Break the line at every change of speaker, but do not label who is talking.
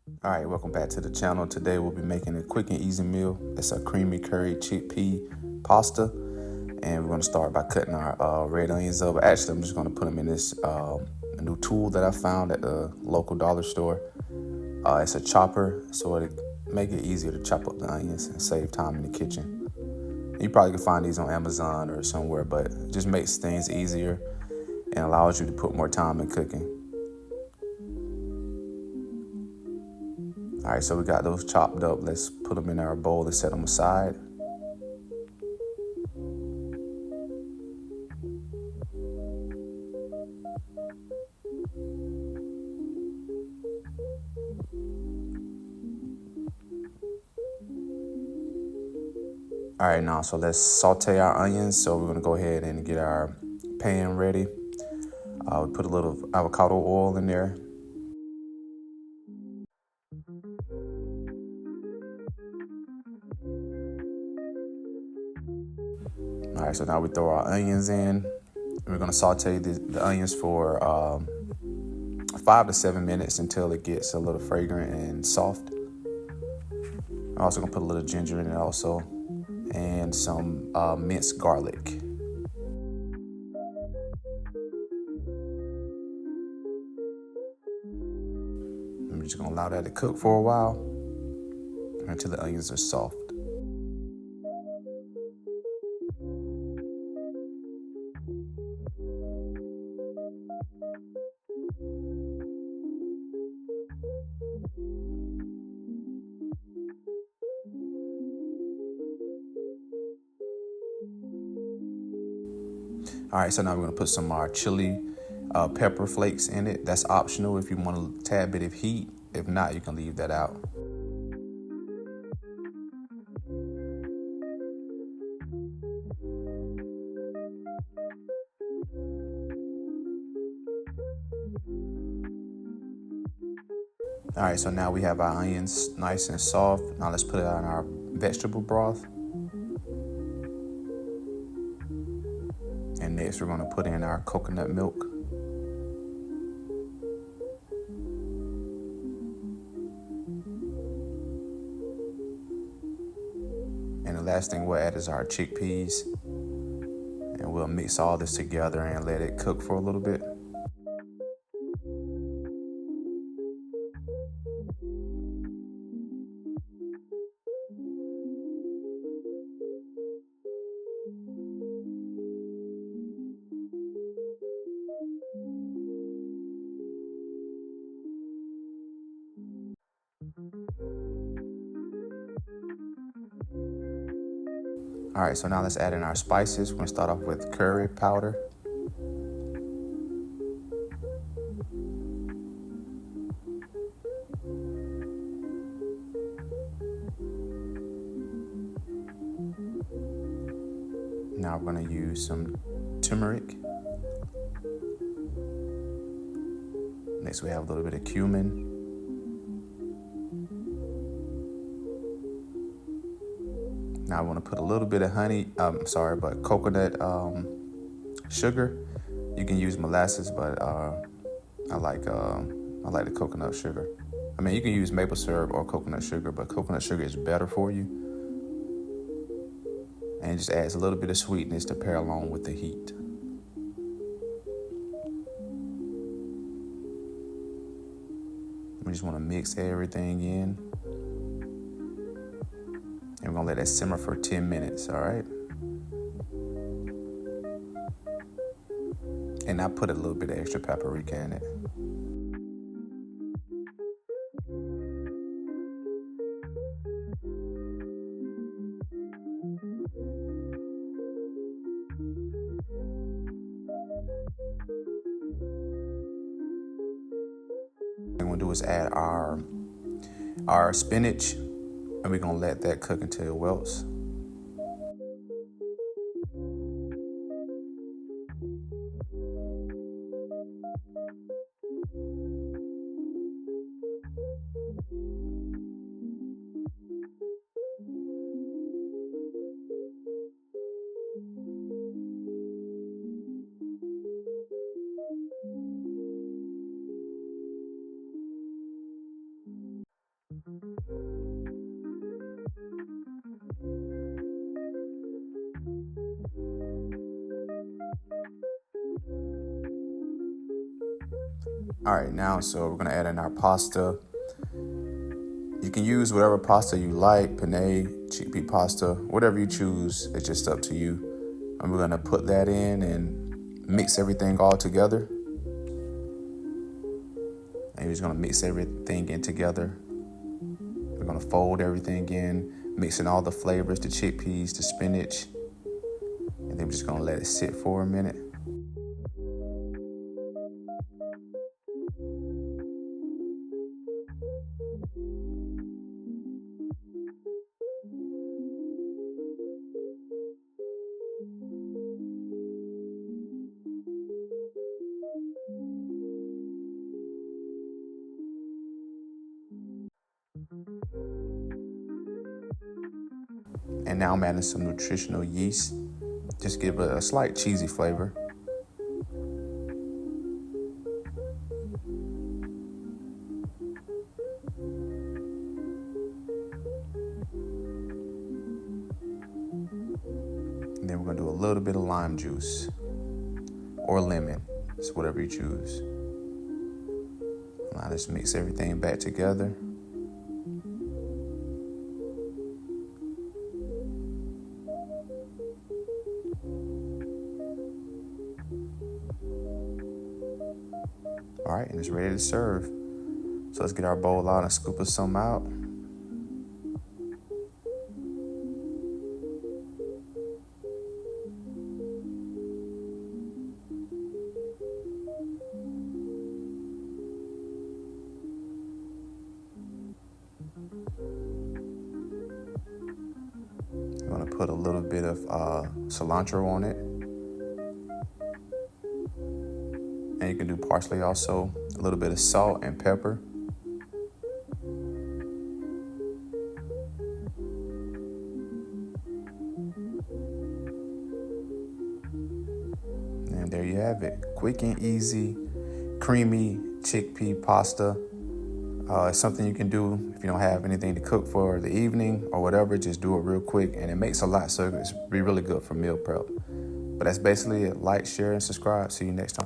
All right, welcome back to the channel. Today we'll be making a quick and easy meal. It's a creamy curry chickpea pasta, and we're going to start by cutting our red onions up. Actually, I'm just going to put them in this new tool that I found at the local dollar store. It's a chopper, so it'll make it easier to chop up the onions and save time in the kitchen. You probably can find these on Amazon or somewhere, but it just makes things easier and allows you to put more time in cooking. All right, so we got those chopped up. Let's put them in our bowl and set them aside. All right, now, so let's saute our onions. So we're gonna go ahead and get our pan ready. We put a little avocado oil in there. All right, so now we throw our onions in. We're gonna saute the onions for 5 to 7 minutes until it gets a little fragrant and soft. I'm also gonna put a little ginger in it also, and some minced garlic. I'm just gonna allow that to cook for a while until the onions are soft. All right, so now we're gonna put some chili pepper flakes in it. That's optional if you want a tad bit of heat. If not, you can leave that out. All right, so now we have our onions nice and soft. Now let's put it on our vegetable broth. And next we're gonna put in our coconut milk. And the last thing we'll add is our chickpeas. And we'll mix all this together and let it cook for a little bit. All right, so now let's add in our spices. We're gonna start off with curry powder. Now we're gonna use some turmeric. Next we have a little bit of cumin. Now I want to put a little bit of coconut sugar. You can use molasses, but I like the coconut sugar. I mean, you can use maple syrup or coconut sugar, but coconut sugar is better for you. And it just adds a little bit of sweetness to pair along with the heat. We just want to mix everything in. And we're gonna let that simmer for 10 minutes, all right? And I put a little bit of extra paprika in it. What we're gonna do is add our spinach, and we're gonna let that cook until it wilts. All right, now, so we're gonna add in our pasta. You can use whatever pasta you like, penne, chickpea pasta, whatever you choose, it's just up to you. And we're gonna put that in and mix everything all together. And you're just gonna mix everything in together. We're gonna fold everything in, mixing all the flavors, the chickpeas, the spinach. And then we're just gonna let it sit for a minute. And now I'm adding some nutritional yeast. Just give it a slight cheesy flavor. And then we're gonna do a little bit of lime juice or lemon. It's whatever you choose. Now let's mix everything back together. All right, and it's ready to serve. So let's get our bowl out and scoop us some out. I'm gonna put a little bit of cilantro on it. And you can do parsley also, a little bit of salt and pepper. And there you have it. Quick and easy, creamy chickpea pasta. It's something you can do if you don't have anything to cook for the evening or whatever. Just do it real quick, and it makes a lot, so it's be really good for meal prep. But that's basically it. Like, share, and subscribe. See you next time.